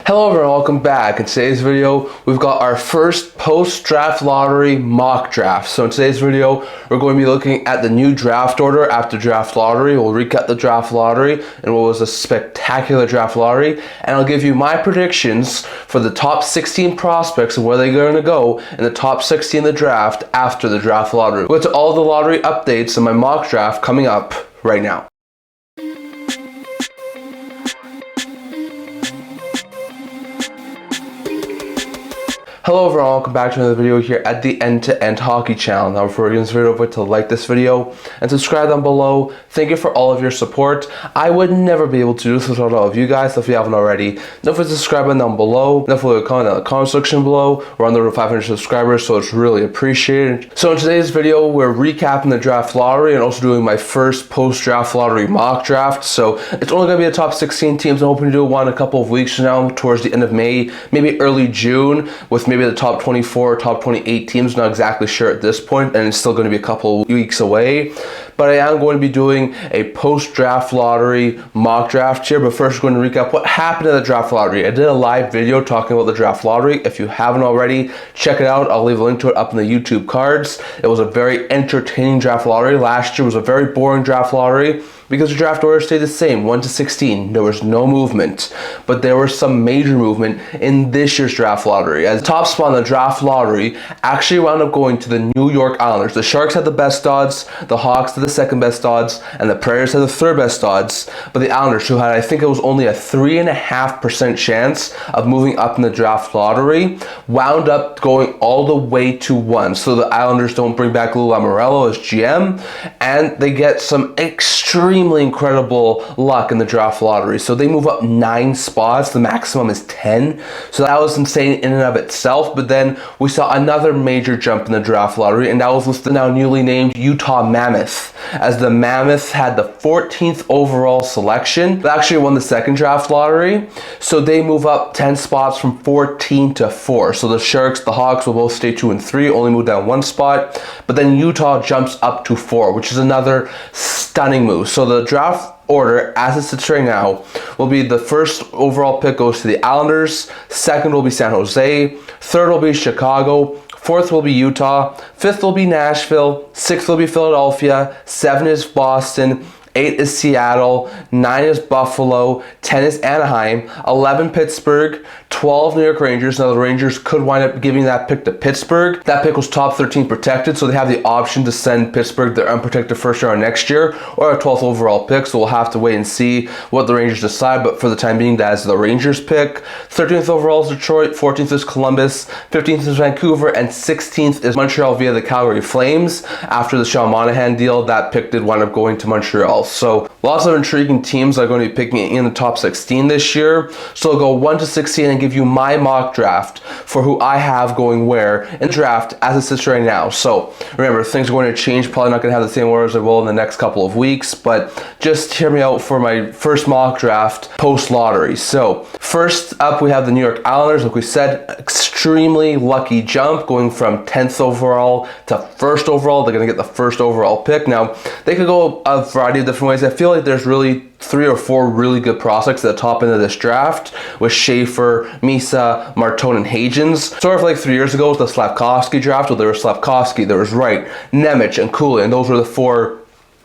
Hello everyone, welcome back. In today's video, we've got our first post-draft lottery mock draft. So in today's video, we're going to be looking at the new draft order after draft lottery. We'll recap the draft lottery and what was a spectacular draft lottery. And I'll give you my predictions for the top 16 prospects and where they're going to go in the top 16 of the draft after the draft lottery. We'll get to all the lottery updates in my mock draft coming up right now. Hello everyone, welcome back to another video here at the End-to-End Hockey channel. Now before we begin this video, don't forget to like this video and subscribe down below. Thank you for all of your support. I would never be able to do this without all of you guys, so if you haven't already, don't forget to subscribe down below. Don't forget to comment in the comment section below. We're on the road to 500 subscribers, so it's really appreciated. So in today's video, we're recapping the draft lottery and also doing my first post-draft lottery mock draft. So it's only going to be the top 16 teams. I'm hoping to do one a couple of weeks from now, towards the end of May, maybe early June, with maybe the top 24 or top 28 teams. Not exactly sure at this point, and it's still going to be a couple weeks away, but I am going to be doing a post-draft lottery mock draft here. But first, we're going to recap what happened in the draft lottery. I did a live video talking about the draft lottery. If you haven't already, check it out. I'll leave a link to it up in the YouTube cards. It was a very entertaining draft lottery. Last year was a very boring draft lottery because the draft order stayed the same, 1 to 16. There was no movement, but there was some major movement in this year's draft lottery, as the top spot in the draft lottery actually wound up going to the New York Islanders. The Sharks had the best odds, the Hawks had the second best odds, and the Predators had the third best odds. But the Islanders, who had, I think it was only a 3.5% chance of moving up in the draft lottery, wound up going all the way to 1. So the Islanders don't bring back Lou Lamoriello as GM, and they get some extremely incredible luck in the draft lottery. So they move up 9 spots. The maximum is 10. So that was insane in and of itself. But then we saw another major jump in the draft lottery, and that was with the now newly named Utah Mammoth, as the Mammoth had the 14th overall selection. They actually won the second draft lottery. So they move up 10 spots from 14 to 4. So the Sharks, the Hawks will both stay 2 and 3, only move down 1 spot. But then Utah jumps up to 4, which is another stunning move. So the draft order, as it sits right now, will be the first overall pick goes to the Islanders, second will be San Jose, third will be Chicago, fourth will be Utah, fifth will be Nashville, sixth will be Philadelphia, 7 is Boston, 8 is Seattle, 9 is Buffalo, 10 is Anaheim, 11 Pittsburgh, 12 New York Rangers. Now the Rangers could wind up giving that pick to Pittsburgh. That pick was top 13 protected, so they have the option to send Pittsburgh their unprotected first round next year or a 12th overall pick. So we'll have to wait and see what the Rangers decide, but for the time being, that is the Rangers pick. 13th overall is Detroit, 14th is Columbus, 15th is Vancouver, and 16th is Montreal via the Calgary Flames. After the Sean Monahan deal, that pick did wind up going to Montreal. So lots of intriguing teams are going to be picking in the top 16 this year. So I'll go 1 to 16 and give you my mock draft for who I have going where in the draft as it sits right now. So remember, things are going to change. Probably not going to have the same order as I will in the next couple of weeks, but just hear me out for my first mock draft post lottery. So first up, we have the New York Islanders. Like we said, extremely lucky jump going from 10th overall to 1st overall. They're going to get the 1st overall pick. Now they could go a variety of different ways. I feel like there's really 3 or 4 really good prospects at the top end of this draft with Schaefer, Misa, Mrtka, and Hagens. Sort of like 3 years ago with the Slafkovsky draft, where there was Slafkovsky, there was Wright, Nemec, and Cooley, and those were the 4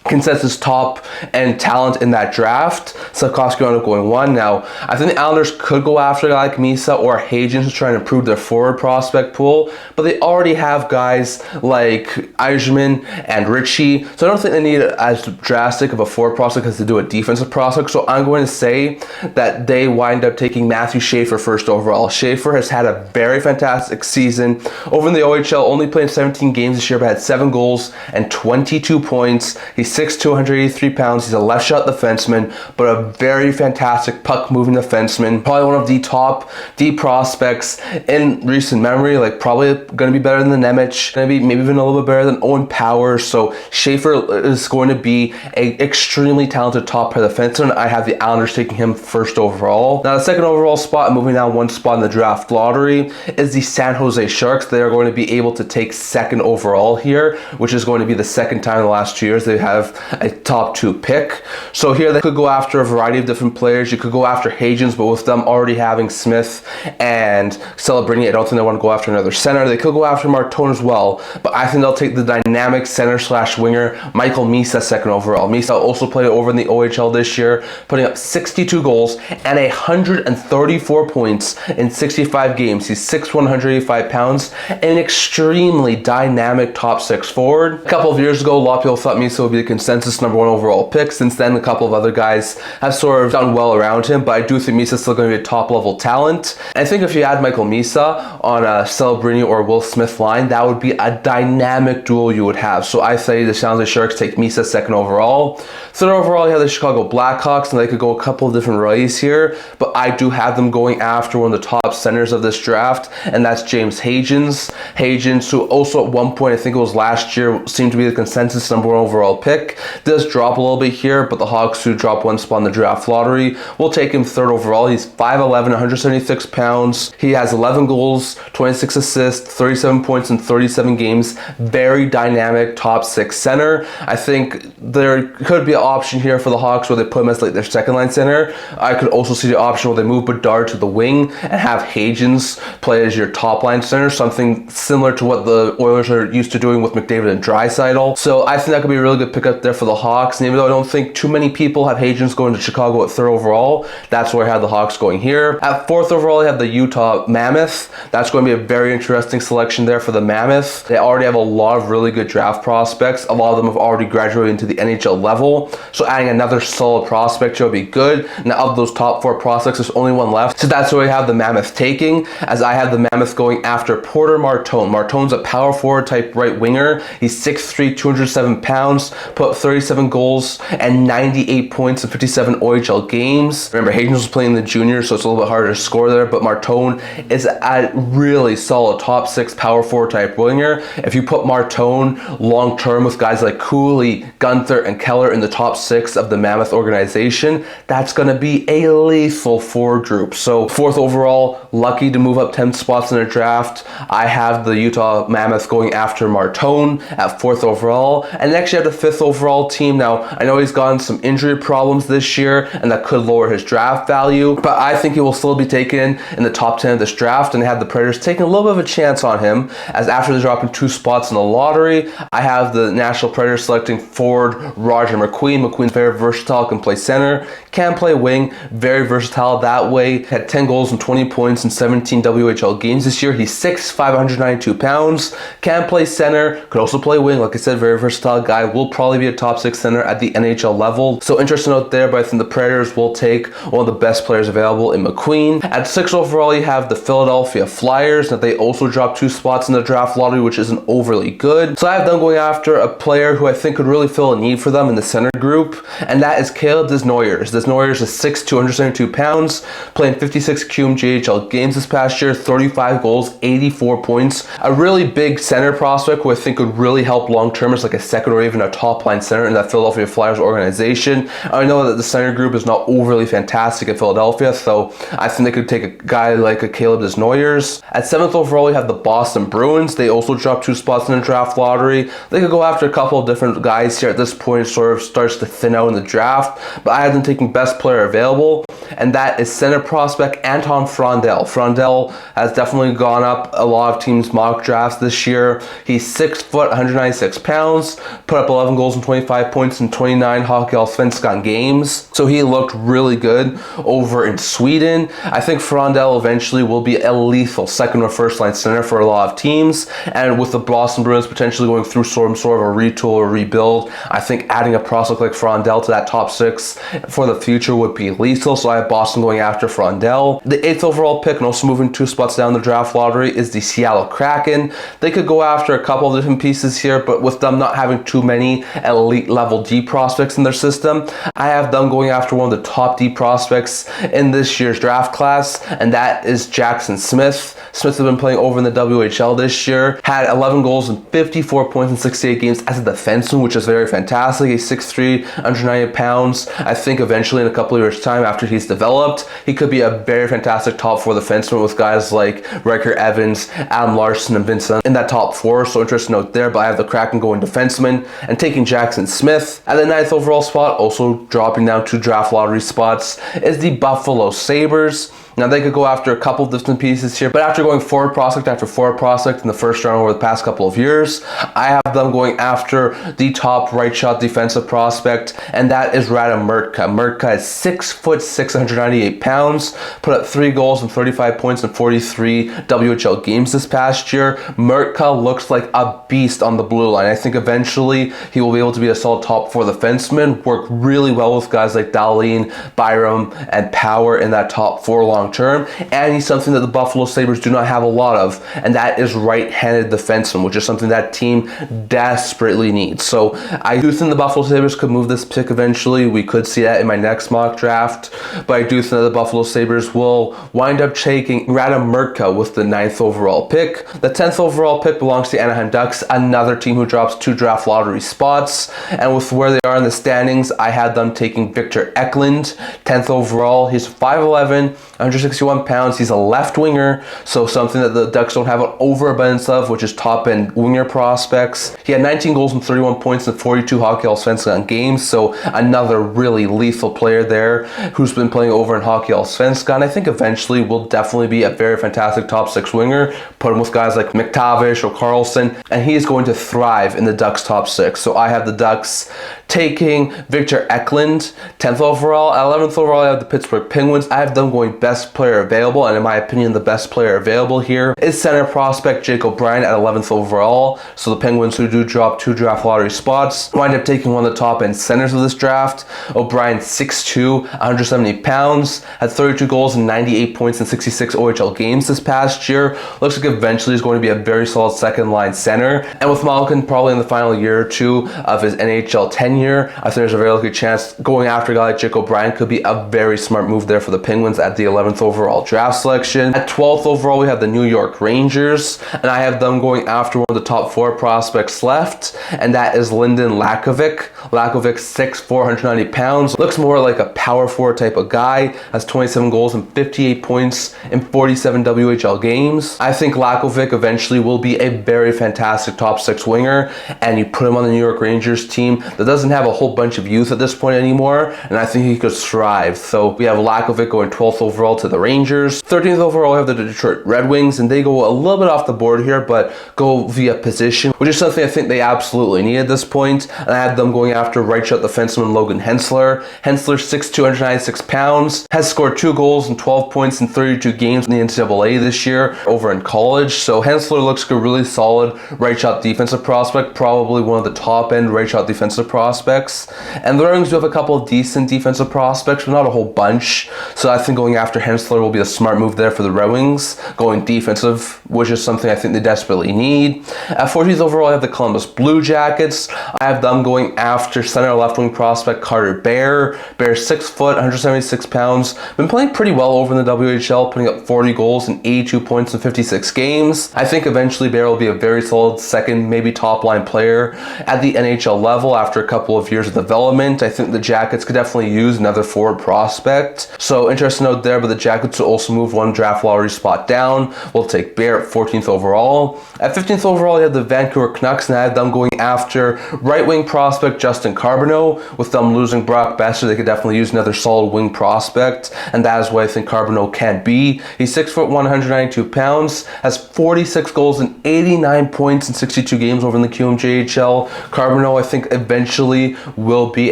consensus top and talent in that draft. Slafkovsky wound up going 1. Now, I think the Islanders could go after a guy like Misa or Hagens to try and improve their forward prospect pool, but they already have guys like Eichmann and Ritchie, so I don't think they need as drastic of a forward prospect as they do a defensive prospect. So I'm going to say that they wind up taking Matthew Schaefer 1st overall. Schaefer has had a very fantastic season over in the OHL, only played 17 games this year, but had 7 goals and 22 points. He's 6'2", 283 pounds. He's a left shot defenseman, but a very fantastic puck moving defenseman. Probably one of the top D prospects in recent memory. Like probably going to be better than the Nemec, maybe even a little bit better than Owen Powers. So Schaefer is going to be an extremely talented top pair defenseman. I have the Islanders taking him 1st overall. Now the 2nd overall spot, moving down 1 spot in the draft lottery, is the San Jose Sharks. They are going to be able to take 2nd overall here, which is going to be the 2nd time in the last 2 years they have have a top 2 pick. So here they could go after a variety of different players. You could go after Hagens, but with them already having Smith and Celebrini, I don't think they want to go after another center. They could go after Martone as well, but I think they'll take the dynamic center / winger Michael Misa second overall. Misa also played over in the OHL this year, putting up 62 goals and 134 points in 65 games. He's 6'1", 185 pounds, and an extremely dynamic top 6 forward. A couple of years ago, a lot of people thought Misa would be the consensus number 1 overall pick. Since then, a couple of other guys have sort of done well around him, but I do think Misa's still going to be a top level talent. And I think if you add Michael Misa on a Celebrini or Will Smith line, that would be a dynamic duel you would have. So I say the San Jose Sharks take Misa second overall. Third overall, you have the Chicago Blackhawks, and they could go a couple of different ways here, but I do have them going after one of the top centers of this draft, and that's James Hagens. Hagens, who also at one point, I think it was last year, seemed to be the consensus number 1 overall pick, does drop a little bit here, but the Hawks, who drop 1 spot in the draft lottery, will take him third overall. He's 5'11", 176 pounds. He has 11 goals, 26 assists, 37 points in 37 games. Very dynamic top 6 center. I think there could be an option here for the Hawks where they put him as like their second line center. I could also see the option where they move Bedard to the wing and have Hagens play as your top line center, something similar to what the Oilers are used to doing with McDavid and Draisaitl. So I think that could be a really good pickup there for the Hawks. And even though I don't think too many people have Hagens going to Chicago at third overall, that's where I have the Hawks going here. At fourth overall, I have the Utah Mammoth. That's going to be a very interesting selection there for the Mammoth. They already have a lot of really good draft prospects. A lot of them have already graduated into the NHL level. So adding another solid prospect here will be good. Now of those top 4 prospects, there's only one left. So that's where I have the Mammoth taking, as I have the Mammoth going after Porter Martone. Martone's a power forward type right winger. He's 6'3", 207 pounds, put up 37 goals and 98 points in 57 OHL games. Remember, Hagens was playing in the juniors, so it's a little bit harder to score there, but Martone is a really solid top 6 power forward type winger. If you put Martone long term with guys like Cooley, Gunther, and Keller in the top 6 of the Mammoth organization, that's going to be a lethal forward group. So fourth overall, lucky to move up 10 spots in the draft. I have the Utah Mammoth going after Martone at fourth overall. And next you have the fifth overall team. Now, I know he's gotten some injury problems this year, and that could lower his draft value, but I think he will still be taken in the top 10 of this draft, and have the Predators taking a little bit of a chance on him, as after they're dropping 2 spots in the lottery, I have the Nashville Predators selecting forward Roger McQueen. McQueen's very versatile, can play center, can play wing, very versatile that way. Had 10 goals and 20 points in 17 WHL games this year. He's 6'5", 192 pounds, can play center, could also play wing. Like I said, very versatile guy, will probably be a top 6 center at the NHL level. So interesting note there, but I think the Predators will take one of the best players available in McQueen. At 6 overall, you have the Philadelphia Flyers, that they also dropped 2 spots in the draft lottery, which isn't overly good. So I have them going after a player who I think could really fill a need for them in the center group, and that is Caleb Desnoyers. Desnoyers is 6'2", 272 pounds, playing 56 QMJHL games this past year, 35 goals, 84 points. A really big center prospect who I think could really help long-term as like a second or even a top-line center in that Philadelphia Flyers organization. I know that the center group is not overly fantastic in Philadelphia, so I think they could take a guy like a Caleb Desnoyers. At 7th overall, you have the Boston Bruins. They also dropped 2 spots in the draft lottery. They could go after a couple of different guys here. At this point, it sort of starts to thin out in the draft, but I have them taking best player available, and that is center prospect Anton Frondell. Frondell has definitely gone up a lot of teams' mock drafts this year. He's 6 foot, 196 pounds, put up 11 goals and 25 points in 29 Hockeyallsvenskan games. So he looked really good over in Sweden. I think Frondell eventually will be a lethal second or first line center for a lot of teams, and with the Boston Bruins potentially going through sort of a retool or rebuild, I think adding a prospect like Frondell to that top 6 for the future would be lethal. So I have Boston going after Frondell. The 8th overall pick, and also moving 2 spots down the draft lottery, is the Seattle Kraken. They could go after a couple of different pieces here, but with them not having too many elite level D prospects in their system, I have them going after one of the top D prospects in this year's draft class, and that is Jackson Smith. Smith has been playing over in the WHL this year, had 11 goals and 54 points in 68 games as a defenseman, which is very fantastic. He's 6'3", 198 pounds. I think eventually in a couple of years' time, after he's he's developed, he could be a very fantastic top 4 defenseman with guys like Riker Evans, Adam Larson, and Vincent in that top 4. So interesting note there, but I have the Kraken going defenseman and taking Jackson Smith. At the 9th overall spot, also dropping down 2 draft lottery spots, is the Buffalo Sabres. Now, they could go after a couple different pieces here, but after going forward prospect after forward prospect in the first round over the past couple of years, I have them going after the top right shot defensive prospect, and that is Mrtka. Mrtka is 6'6", 198 pounds, put up 3 goals and 35 points in 43 WHL games this past year. Mrtka looks like a beast on the blue line. I think eventually he will be able to be a solid top 4 defenseman, work really well with guys like Dahlin, Byram, and Power in that top 4 long term, and he's something that the Buffalo Sabres do not have a lot of, and that is right-handed defenseman, which is something that team desperately needs. So I do think the Buffalo Sabres could move this pick eventually. We could see that in my next mock draft, but I do think that the Buffalo Sabres will wind up taking Mrtka with the 9th overall pick. The 10th overall pick belongs to the Anaheim Ducks, another team who drops 2 draft lottery spots, and with where they are in the standings, I had them taking Victor Eklund, 10th overall. He's 5'11", 161 pounds. He's a left winger, so something that the Ducks don't have an overabundance of, which is top end winger prospects. He had 19 goals and 31 points in 42 Hockey Allsvenskan games, so another really lethal player there who's been playing over in Hockey Allsvenskan. I think eventually will definitely be a very fantastic top 6 winger. Put him with guys like McTavish or Carlson, and he is going to thrive in the Ducks top 6. So I have the Ducks taking Victor Eklund, 10th overall. At 11th overall, I have the Pittsburgh Penguins. I have them going best player available, and in my opinion, the best player available here is center prospect Jake O'Brien at 11th overall. So the Penguins, who do drop 2 draft lottery spots, wind up taking one of the top end centers of this draft. O'Brien, 6'2", 170 pounds, had 32 goals and 98 points in 66 OHL games this past year. Looks like eventually he's going to be a very solid second line center. And with Malkin probably in the final year or 2 of his NHL tenure, I think there's a very good chance going after a guy like Jake O'Brien could be a very smart move there for the Penguins at the 11th overall draft selection. At 12th overall, we have the New York Rangers, and I have them going after one of the top 4 prospects left, and that is Lyndon Lakovic. Lakovic, 6'4", 190 pounds, looks more like a power forward type of guy, has 27 goals and 58 points in 47 WHL games. I think Lakovic eventually will be a very fantastic top 6 winger, and you put him on the New York Rangers team that doesn't have a whole bunch of youth at this point anymore, and I think he could thrive. So we have Lakovic going 12th overall to the Rangers. 13th overall, we have the Detroit Red Wings, and they go a little bit off the board here, but go via position, which is something I think they absolutely need at this point. And I had them going after right shot defenseman Logan Hensler. Hensler, 6'2", 296 pounds, has scored 2 goals and 12 points in 32 games in the NCAA this year over in college. So Hensler looks like a really solid right shot defensive prospect, probably one of the top end right shot defensive prospects. And the Red Wings do have a couple of decent defensive prospects, but not a whole bunch. So I think going after Hensler will be a smart move there for the Red Wings, going defensive, which is something I think they desperately need. At 14th overall, I have the Columbus Blue Jackets. I have them going after center left wing prospect Carter Bear. Bear, 6 foot, 176 pounds, been playing pretty well over in the WHL, putting up 40 goals and 82 points in 56 games. I think eventually Bear will be a very solid second, maybe top line player at the NHL level after a couple of years of development. I think the Jackets could definitely use another forward prospect. So interesting note there, but the Jackets will also move 1 draft lottery spot down. We'll take Bear at 14th overall. At 15th overall, you have the Vancouver Canucks, and I have them going after right wing prospect Justin Carbonneau. With them losing Brock Besser, they could definitely use another solid wing prospect, and that is what I think Carbonneau can be. He's 6'1", 192 pounds, has 46 goals and 89 points in 62 games over in the QMJHL. Carbonneau, I think, eventually will be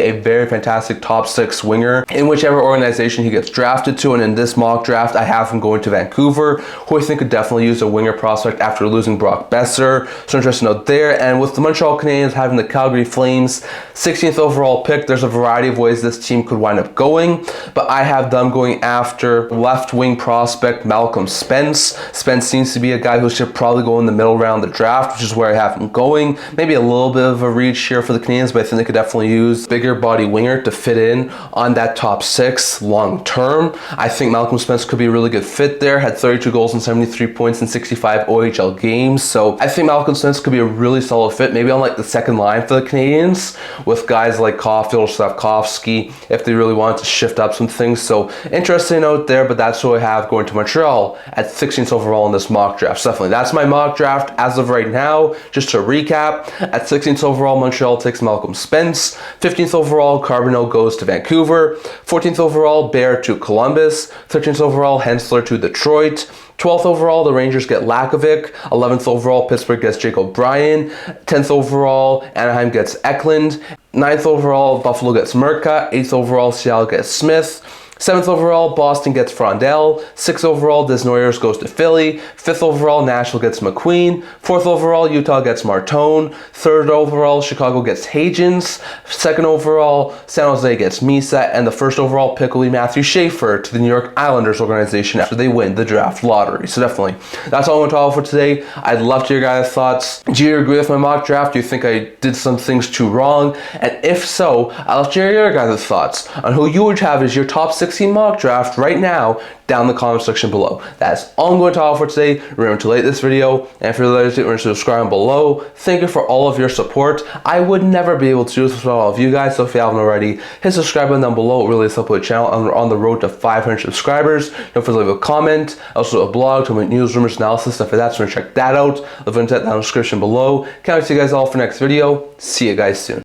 a very fantastic top 6 winger in whichever organization he gets drafted to, and in this mock draft, I have him going to Vancouver, who I think could definitely use a winger prospect after losing Brock Besser. So interesting note there. And with the Montreal Canadiens having the Calgary Flames 16th overall pick, there's a variety of ways this team could wind up going, but I have them going after left wing prospect Malcolm Spence. Spence seems to be a guy who should probably go in the middle round of the draft, which is where I have him going. Maybe a little bit of a reach here for the Canadiens, but I think they could definitely use bigger body winger to fit in on that top 6 long term. I think Malcolm Malcolm Spence could be a really good fit there. Had 32 goals and 73 points in 65 OHL games. So I think Malcolm Spence could be a really solid fit, maybe on like the second line for the Canadiens with guys like Caulfield or Slavkovsky if they really wanted to shift up some things. So interesting note there, but that's who I have going to Montreal at 16th overall in this mock draft. So definitely, that's my mock draft as of right now. Just to recap, at 16th overall, Montreal takes Malcolm Spence. 15th overall, Carbonneau goes to Vancouver. 14th overall, Bear to Columbus. 13th overall, Hensler to Detroit. 12th overall, the Rangers get Lakovic. 11th overall, Pittsburgh gets Jake O'Brien. 10th overall, Anaheim gets Eklund. 9th overall, Buffalo gets Mrtka. 8th overall, Seattle gets Smith. 7th overall, Boston gets Frondell. 6th overall, Desnoyers goes to Philly. 5th overall, Nashville gets McQueen. 4th overall, Utah gets Martone. 3rd overall, Chicago gets Hagens. 2nd overall, San Jose gets Misa. And the 1st overall pick will be Matthew Schaefer to the New York Islanders organization after they win the draft lottery. So definitely, that's all I'm going to talk about for today. I'd love to hear your guys' thoughts. Do you agree with my mock draft? Do you think I did some things too wrong? And if so, I'd love to hear your guys' thoughts on who you would have as your top 16 mock draft right now down in the comment section below. That's all I'm going to talk for today. Remember to like this video, and for those who are subscribing below, thank you for all of your support. I would never be able to do this without all of you guys, so if you haven't already, hit subscribe button down below. It really helps the channel. I'm on the road to 500 subscribers. Don't forget to leave a comment. Also a blog to my news, rumors, analysis, stuff like that, so check that out. I'll link that down in the description below. Can't wait to see you guys all for next video. See you guys soon.